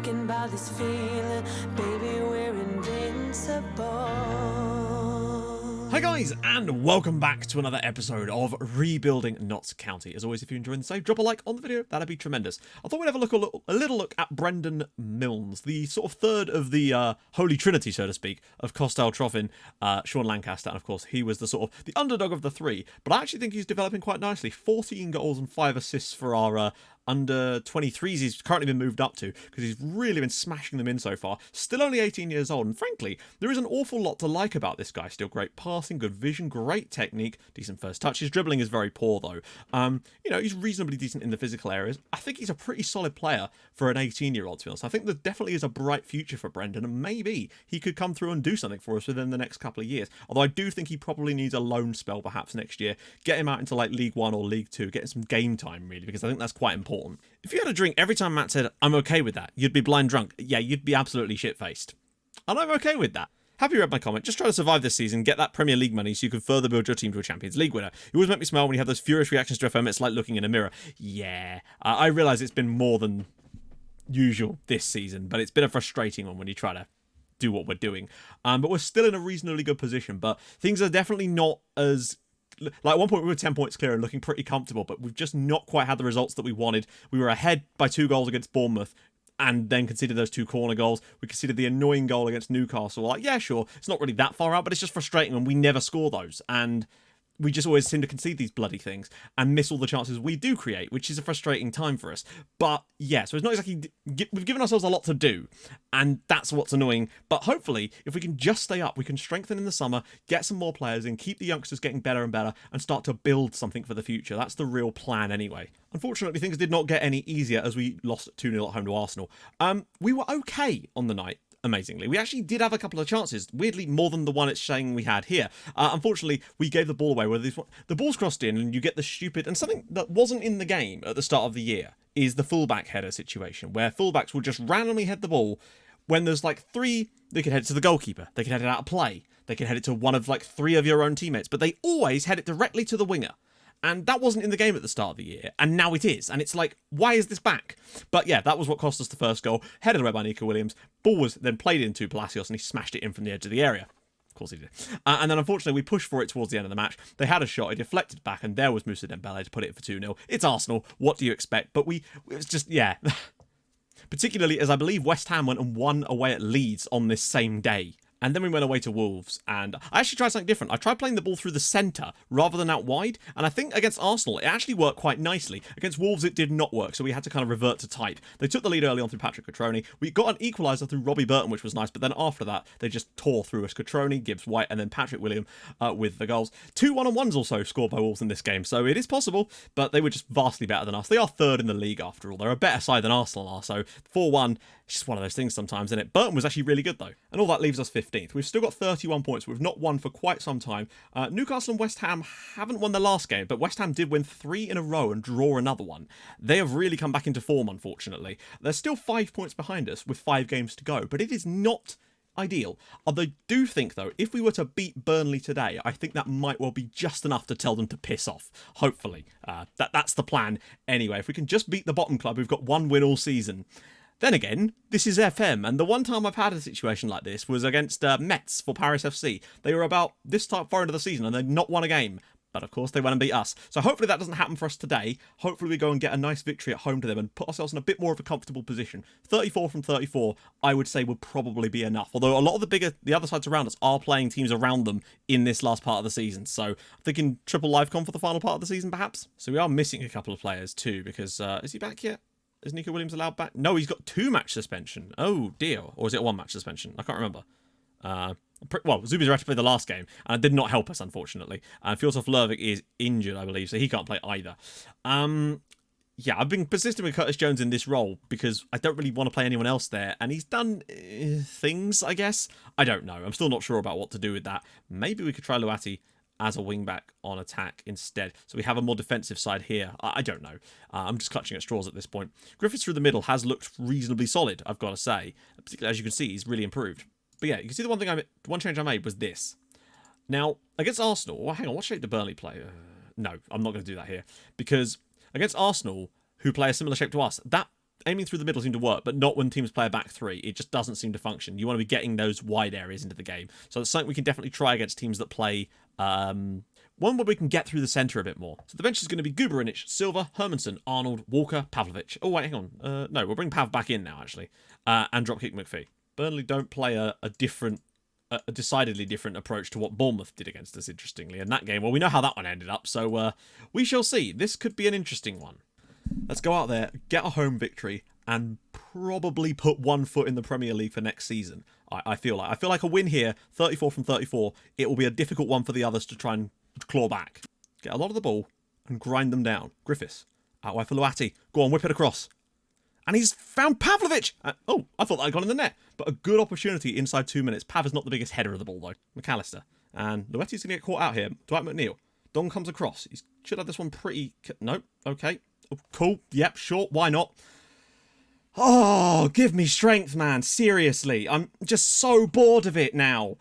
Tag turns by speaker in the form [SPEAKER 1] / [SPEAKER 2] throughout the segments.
[SPEAKER 1] taken by this feeling, baby, we're invincible.
[SPEAKER 2] Hi guys, and welcome back to another episode of Rebuilding Notts County. As always, if you're enjoying the save, drop a like on the video, that'd be tremendous. I thought we'd have a little look at Brendan Milnes, the sort of third of the Holy Trinity, so to speak, of Costell, Troffin, Sean Lancaster, and of course he was the sort of the underdog of the three, but I actually think he's developing quite nicely. 14 goals and 5 assists for our under 23s he's currently been moved up to, because he's really been smashing them in so far. Still only 18 years old, and frankly, there is an awful lot to like about this guy. Still great passing, good vision, great technique, decent first touch. His dribbling is very poor though. You know, he's reasonably decent in the physical areas. I think he's a pretty solid player for an 18-year-old, to be honest. I think there definitely is a bright future for Brendan, and maybe he could come through and do something for us within the next couple of years. Although I do think he probably needs a loan spell perhaps next year. Get him out into like League 1 or League 2, get him some game time really, because I think that's quite important. If you had a drink every time Matt said, "I'm okay with that," you'd be blind drunk. Yeah, you'd be absolutely shit-faced. And I'm okay with that. Have you read my comment? Just try to survive this season, get that Premier League money so you can further build your team to a Champions League winner. You always make me smile when you have those furious reactions to FM. It's like looking in a mirror. Yeah, I realise it's been more than usual this season, but it's been a frustrating one when you try to do what we're doing. But we're still in a reasonably good position, but things are definitely not as... Like at one point we were 10 points clear and looking pretty comfortable, but we've just not quite had the results that we wanted. We were ahead by 2 goals against Bournemouth and then conceded those 2 corner goals. We conceded the annoying goal against Newcastle. Like, yeah, sure, it's not really that far out, but it's just frustrating when we never score those. And we just always seem to concede these bloody things and miss all the chances we do create, which is a frustrating time for us. But yeah, so it's not exactly... We've given ourselves a lot to do, and that's what's annoying. But hopefully, if we can just stay up, we can strengthen in the summer, get some more players in, keep the youngsters getting better and better, and start to build something for the future. That's the real plan anyway. Unfortunately, things did not get any easier as we lost 2-0 at home to Arsenal. We were okay on the night. Amazingly, we actually did have a couple of chances, weirdly more than the one it's saying we had here. Unfortunately, we gave the ball away where the ball's crossed in and you get the stupid, and something that wasn't in the game at the start of the year is the fullback header situation, where fullbacks will just randomly head the ball when there's like 3. They can head it to the goalkeeper, they can head it out of play, they can head it to one of like 3 of your own teammates, but they always head it directly to the winger. And that wasn't in the game at the start of the year, and now it is. And it's like, why is this back? But yeah, that was what cost us the first goal. Headed away by Nico Williams. Ball was then played into Palacios, and he smashed it in from the edge of the area. Of course he did. And then unfortunately, we pushed for it towards the end of the match. They had a shot, it deflected back, and there was Moussa Dembele to put it for 2-0. It's Arsenal. What do you expect? But it was just, yeah. Particularly as I believe West Ham went and won away at Leeds on this same day. And then we went away to Wolves, and I actually tried something different. I tried playing the ball through the centre rather than out wide, and I think against Arsenal it actually worked quite nicely. Against Wolves it did not work, so we had to kind of revert to type. They took the lead early on through Patrick Cutrone. We got an equaliser through Robbie Burton, which was nice, but then after that they just tore through us. Cutrone, Gibbs White, and then Patrick William with the goals. 2 1-on-1s also scored by Wolves in this game, so it is possible, but they were just vastly better than us. They are 3rd in the league after all. They're a better side than Arsenal are, so 4-1, it's just one of those things sometimes, isn't it? Burton was actually really good though, and all that leaves us 15th. We've still got 31 points. We've not won for quite some time. Newcastle and West Ham haven't won their last game, but West Ham did win 3 in a row and draw another one. They have really come back into form, unfortunately. They're still 5 points behind us with 5 games to go, but it is not ideal. I do think, though, if we were to beat Burnley today, I think that might well be just enough to tell them to piss off. Hopefully. That's the plan anyway. If we can just beat the bottom club, we've got 1 win all season. Then again, this is FM, and the one time I've had a situation like this was against Metz for Paris FC. They were about this far into the season, and they'd not won a game. But of course, they went and beat us. So hopefully that doesn't happen for us today. Hopefully we go and get a nice victory at home to them and put ourselves in a bit more of a comfortable position. 34 from 34, I would say, would probably be enough. Although a lot of the other sides around us are playing teams around them in this last part of the season. So I'm thinking triple live con for the final part of the season, perhaps. So we are missing a couple of players too, because is he back yet? Is Nico Williams allowed back? No, he's got 2 match suspension. Oh dear. Or is it 1 match suspension? I can't remember. Well, Zubizarreta had to play the last game, and it did not help us, unfortunately. Fjortov Lervik is injured, I believe, so he can't play either. Yeah, I've been persistent with Curtis Jones in this role because I don't really want to play anyone else there, and he's done things, I guess. I don't know. I'm still not sure about what to do with that. Maybe we could try Luati as a wing-back on attack instead. So we have a more defensive side here. I don't know. I'm just clutching at straws at this point. Griffiths through the middle has looked reasonably solid, I've got to say. Particularly, as you can see, he's really improved. But yeah, you can see the one change I made was this. Now, against Arsenal... Well, hang on, what shape did Burnley play? No, I'm not going to do that here. Because against Arsenal, who play a similar shape to us, that aiming through the middle seemed to work, but not when teams play a back three. It just doesn't seem to function. You want to be getting those wide areas into the game. So that's something we can definitely try against teams that play one where we can get through the centre a bit more. So the bench is going to be Guberinic, Silva, Hermanson, Arnold, Walker, Pavlovic. Oh, wait, hang on. No, we'll bring Pav back in now, actually. And dropkick McPhee. Burnley don't play a decidedly different approach to what Bournemouth did against us, interestingly, in that game. Well, we know how that one ended up, so we shall see. This could be an interesting one. Let's go out there, get a home victory, and probably put one foot in the Premier League for next season. I feel like a win here, 34 from 34, it will be a difficult one for the others to try and claw back. Get a lot of the ball and grind them down. Griffiths, out wide for Luati. Go on, whip it across. And he's found Pavlovic! Oh, I thought that had gone in the net. But a good opportunity inside 2 minutes. Pav is not the biggest header of the ball, though. McAllister. And Lueti's going to get caught out here. Dwight McNeil. Dong comes across. He should have this one pretty... Nope. Okay. Oh, cool. Yep, sure. Why not? Oh, give me strength, man. Seriously. I'm just so bored of it now.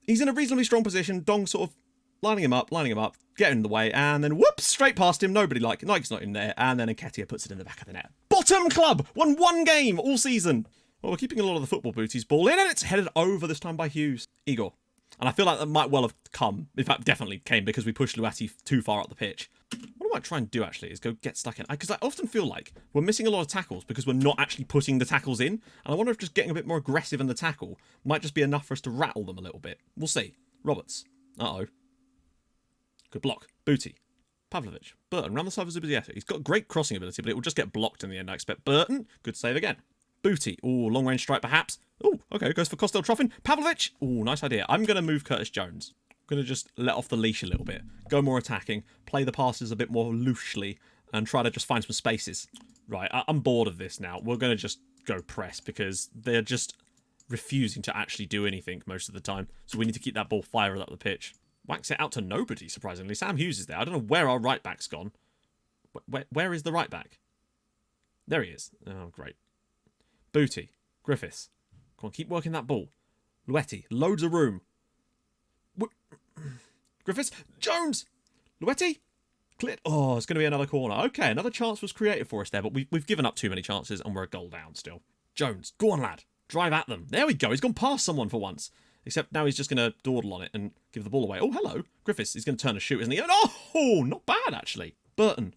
[SPEAKER 2] He's in a reasonably strong position. Dong sort of lining him up, getting in the way, and then whoops, straight past him. Nike's not in there, and then Nketiah puts it in the back of the net. Bottom club! Won one game all season. Well, we're keeping a lot of the football booties. Ball in, and it's headed over this time by Hughes. Igor. And I feel like that might well have come. In fact, definitely came because we pushed Luati too far up the pitch. What I might try and do, actually, is go get stuck in. Because I often feel like we're missing a lot of tackles because we're not actually putting the tackles in. And I wonder if just getting a bit more aggressive in the tackle might just be enough for us to rattle them a little bit. We'll see. Roberts. Uh-oh. Good block. Booty. Pavlovic. Burton. Round the side of Zubizieta. He's got great crossing ability, but it will just get blocked in the end, I expect. Burton. Good save again. Booty. Ooh, long-range strike, perhaps. Ooh, okay. Goes for Kostel Troffin. Pavlovic. Ooh, nice idea. I'm going to move Curtis Jones. I'm going to just let off the leash a little bit. Go more attacking. Play the passes a bit more loosely. And try to just find some spaces. Right, I'm bored of this now. We're going to just go press because they're just refusing to actually do anything most of the time. So we need to keep that ball firing up the pitch. Whacks it out to nobody, surprisingly. Sam Hughes is there. I don't know where our right back's gone. Where is the right back? There he is. Oh, great. Booty. Griffiths. Come on, keep working that ball. Luetti. Loads of room. Griffiths. Jones. Luetti. Clit. Oh, it's going to be another corner. Okay, another chance was created for us there, but we've given up too many chances and we're a goal down still. Jones. Go on, lad. Drive at them. There we go. He's gone past someone for once. Except now he's just going to dawdle on it and give the ball away. Oh, hello. Griffiths. He's going to turn and shoot, isn't he? Oh, not bad, actually. Burton.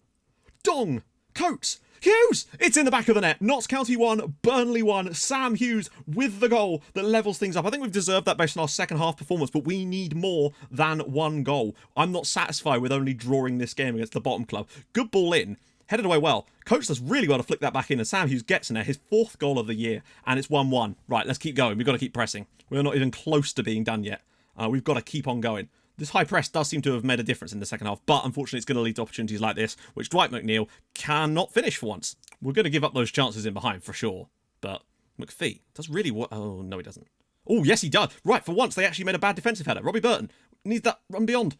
[SPEAKER 2] Dong. Coates. Hughes! It's in the back of the net. Notts County 1, Burnley 1. Sam Hughes with the goal that levels things up. I think we've deserved that based on our second half performance, but we need more than one goal. I'm not satisfied with only drawing this game against the bottom club. Good ball in. Headed away well. Coates does really well to flick that back in, and Sam Hughes gets in there. His 4th goal of the year, and it's 1-1. Right, let's keep going. We've got to keep pressing. We're not even close to being done yet. We've got to keep on going. This high press does seem to have made a difference in the second half, but unfortunately it's going to lead to opportunities like this, which Dwight McNeil cannot finish for once. We're going to give up those chances in behind for sure, but McPhee does really what? Oh, no, he doesn't. Oh, yes, he does. Right, for once they actually made a bad defensive header. Robbie Burton needs that run beyond.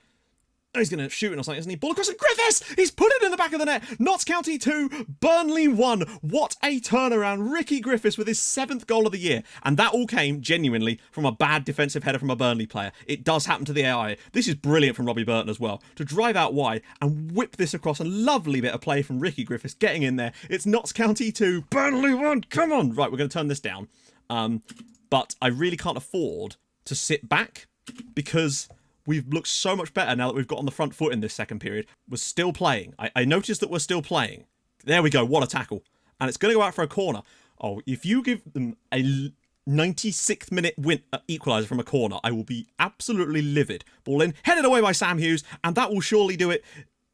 [SPEAKER 2] Oh, he's going to shoot it or something, isn't he? Ball across, and Griffiths! He's put it in the back of the net. Notts County 2, Burnley 1. What a turnaround. Ricky Griffiths with his 7th goal of the year. And that all came, genuinely, from a bad defensive header from a Burnley player. It does happen to the AI. This is brilliant from Robbie Burton as well. To drive out wide and whip this across. A lovely bit of play from Ricky Griffiths getting in there. It's Notts County 2, Burnley 1. Come on. Right, we're going to turn this down. But I really can't afford to sit back because we've looked so much better now that we've got on the front foot in this second period. We're still playing. I noticed that we're still playing. There we go. What a tackle. And it's going to go out for a corner. Oh, if you give them a 96th minute equaliser from a corner, I will be absolutely livid. Ball in. Headed away by Sam Hughes. And that will surely do it.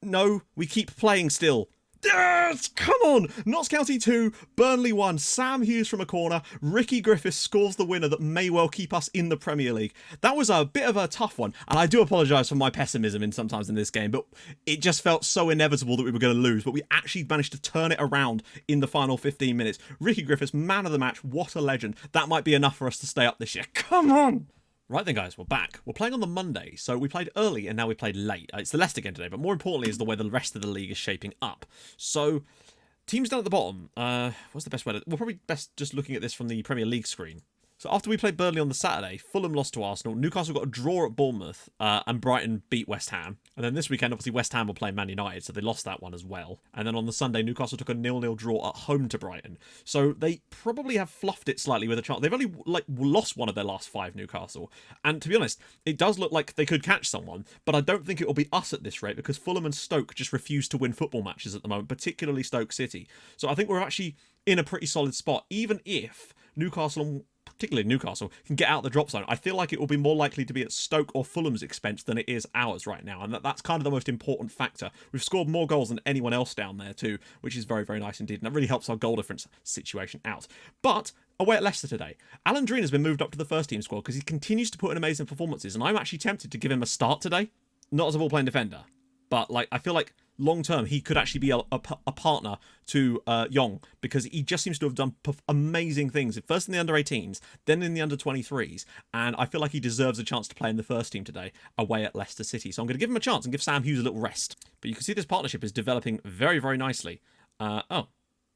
[SPEAKER 2] No, we keep playing still. Yes! Come on! Notts County 2, Burnley 1. Sam Hughes from a corner. Ricky Griffiths scores the winner that may well keep us in the Premier League. That was a bit of a tough one, and I do apologise for my pessimism sometimes in this game, but it just felt so inevitable that we were going to lose, but we actually managed to turn it around in the final 15 minutes. Ricky Griffiths, man of the match. What a legend. That might be enough for us to stay up this year. Come on! Right then, guys, we're back. We're playing on the Monday, so we played early and now we played late. It's the Leicester game today, but more importantly is the way the rest of the league is shaping up. So, teams down at the bottom, what's the best way to... We're probably best just looking at this from the Premier League screen. So after we played Burnley on the Saturday, Fulham lost to Arsenal, Newcastle got a draw at Bournemouth, and Brighton beat West Ham. And then this weekend, obviously, West Ham were playing Man United, so they lost that one as well. And then on the Sunday, Newcastle took a 0-0 draw at home to Brighton. So they probably have fluffed it slightly with a chance. They've only lost one of their last 5, Newcastle. And to be honest, it does look like they could catch someone, but I don't think it will be us at this rate because Fulham and Stoke just refuse to win football matches at the moment, particularly Stoke City. So I think we're actually in a pretty solid spot, even if Newcastle, particularly Newcastle, can get out the drop zone. I feel like it will be more likely to be at Stoke or Fulham's expense than it is ours right now, and that's kind of the most important factor. We've scored more goals than anyone else down there too, which is very, very nice indeed, and that really helps our goal difference situation out. But away at Leicester today, Alan Dreen has been moved up to the first team squad because he continues to put in amazing performances, and I'm actually tempted to give him a start today. Not as a ball-playing defender, but I feel like long term he could actually be a partner to Young, because he just seems to have done amazing things, first in the under-18s, then in the under-23s, and I feel like he deserves a chance to play in the first team today away at Leicester City. So I'm going to give him a chance and give Sam Hughes a little rest. But you can see this partnership is developing very, very nicely.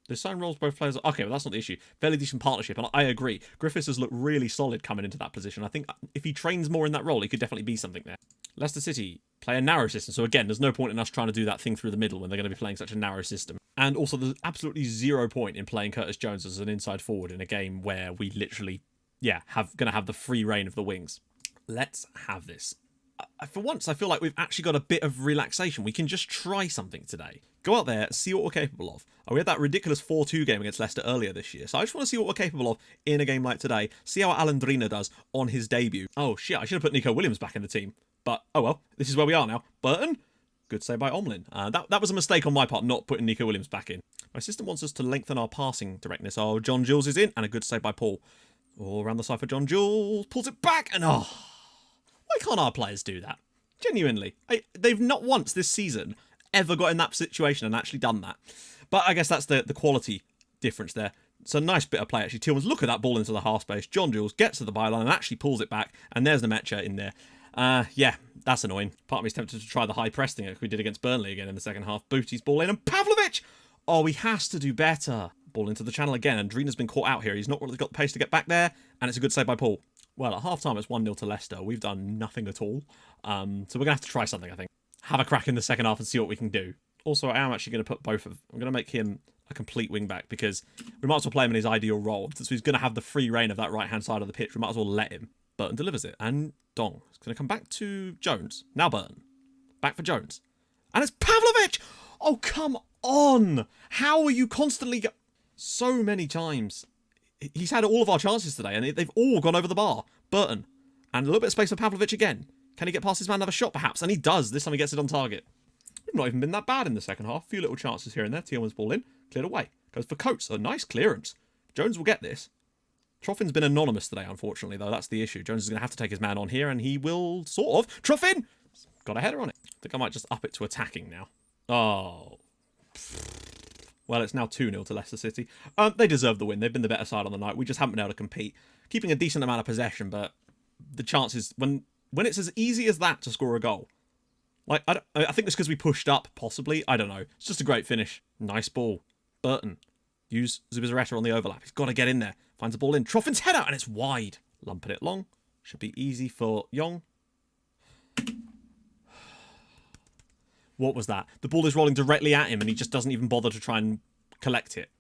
[SPEAKER 2] The sign roles both players. Okay, well, that's not the issue. Fairly decent partnership, and I agree. Griffiths has looked really solid coming into that position. I think if he trains more in that role, he could definitely be something there. Leicester City play a narrow system, so again, there's no point in us trying to do that thing through the middle when they're going to be playing such a narrow system. And also, there's absolutely zero point in playing Curtis Jones as an inside forward in a game where we literally, going to have the free reign of the wings. Let's have this. For once, I feel like we've actually got a bit of relaxation. We can just try something today. Go out there, see what we're capable of. We had that ridiculous 4-2 game against Leicester earlier this year, so I just want to see what we're capable of in a game like today. See how Alan Drina does on his debut. Oh shit, I should have put Nico Williams back in the team. But, oh well, this is where we are now. Burton? Good save by Omlin. That was a mistake on my part, not putting Nico Williams back in. My system wants us to lengthen our passing directness. Oh, John Jules is in, and a good save by Paul. All around the side for John Jules. Pulls it back, and why can't our players do that? Genuinely. They've not once this season ever got in that situation and actually done that. But I guess that's the quality difference there. It's a nice bit of play, actually. Tillman's look at that ball into the half space. John Jules gets to the byline and actually pulls it back, and there's the Mecha in there. Yeah, that's annoying. Part of me is tempted to try the high press thing like we did against Burnley again in the second half. Booty's ball in, and Pavlovic! Oh, he has to do better. Ball into the channel again, and Drina's been caught out here. He's not really got the pace to get back there, and it's a good save by Paul. Well, at half-time, it's 1-0 to Leicester. We've done nothing at all. So we're going to have to try something, I think. Have a crack in the second half and see what we can do. Also, I am actually going to put both of... I'm going to make him a complete wing-back because we might as well play him in his ideal role. Since he's going to have the free reign of that right-hand side of the pitch, we might as well let him. Burton delivers it. And Dong. It's going to come back to Jones. Now Burton. Back for Jones. And it's Pavlovic! Oh, come on! How are you constantly... So many times... He's had all of our chances today, and they've all gone over the bar. Burton. And a little bit of space for Pavlovic again. Can he get past his man, another shot, perhaps? And he does. This time he gets it on target. We've not even been that bad in the second half. A few little chances here and there. Tillman's ball in. Cleared away. Goes for Coates. A nice clearance. Jones will get this. Troffin's been anonymous today, unfortunately, though. That's the issue. Jones is going to have to take his man on here, and he will sort of. Troffin! Got a header on it. I think I might just up it to attacking now. Oh... Well, it's now 2-0 to Leicester City. They deserve the win. They've been the better side on the night. We just haven't been able to compete. Keeping a decent amount of possession, but the chances... When it's as easy as that to score a goal... I think it's because we pushed up, possibly. I don't know. It's just a great finish. Nice ball. Burton. Use Zubizarreta on the overlap. He's got to get in there. Finds the ball in. Troffin's head out, and it's wide. Lumping it long. Should be easy for Young. What was that? The ball is rolling directly at him and he just doesn't even bother to try and collect it.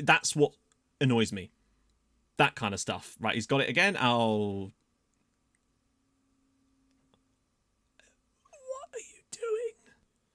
[SPEAKER 2] That's what annoys me. That kind of stuff. Right, he's got it again. Oh. What are you doing?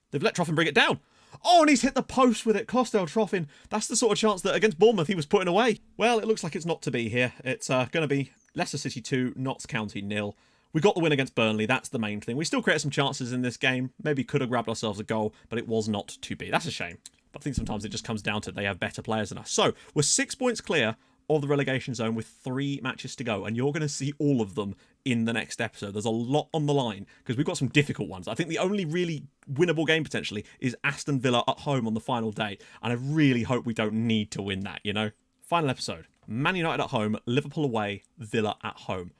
[SPEAKER 2] They've let Troffin bring it down. Oh, and he's hit the post with it. Costel Troffin. That's the sort of chance that against Bournemouth he was putting away. Well, it looks like it's not to be here. It's going to be Leicester City 2, Notts County 0. We got the win against Burnley, that's the main thing. We still created some chances in this game. Maybe could have grabbed ourselves a goal, but it was not to be. That's a shame. But I think sometimes it just comes down to they have better players than us. So, we're 6 points clear of the relegation zone with 3 matches to go. And you're going to see all of them in the next episode. There's a lot on the line, because we've got some difficult ones. I think the only really winnable game, potentially, is Aston Villa at home on the final day. And I really hope we don't need to win that, you know? Final episode. Man United at home, Liverpool away, Villa at home.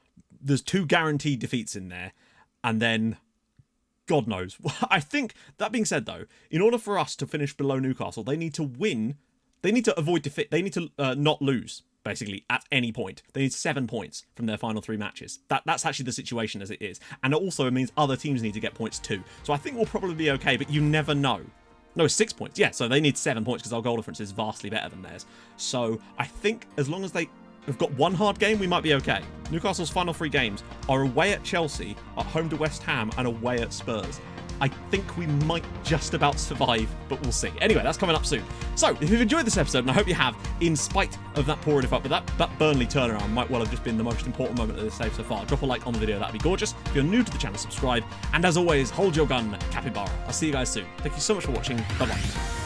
[SPEAKER 2] There's 2 guaranteed defeats in there, and then God knows. I think, that being said though, in order for us to finish below Newcastle, they need to win. They need to avoid defeat. They need to not lose. basically, at any point. They need 7 points from their final 3 matches. That's actually the situation as it is. And also, it means other teams need to get points too. So I think we'll probably be okay, but you never know. No, it's 6 points. Yeah, so they need 7 points because our goal difference is vastly better than theirs. So I think as long as they have got one hard game, we might be okay. Newcastle's final 3 games are away at Chelsea, at home to West Ham, and away at Spurs. I think we might just about survive, but we'll see. Anyway, that's coming up soon. So, if you've enjoyed this episode, and I hope you have, in spite of that poor but that Burnley turnaround might well have just been the most important moment of this save so far. Drop a like on the video, that'd be gorgeous. If you're new to the channel, subscribe. And as always, hold your gun, Capybara. I'll see you guys soon. Thank you so much for watching. Bye-bye.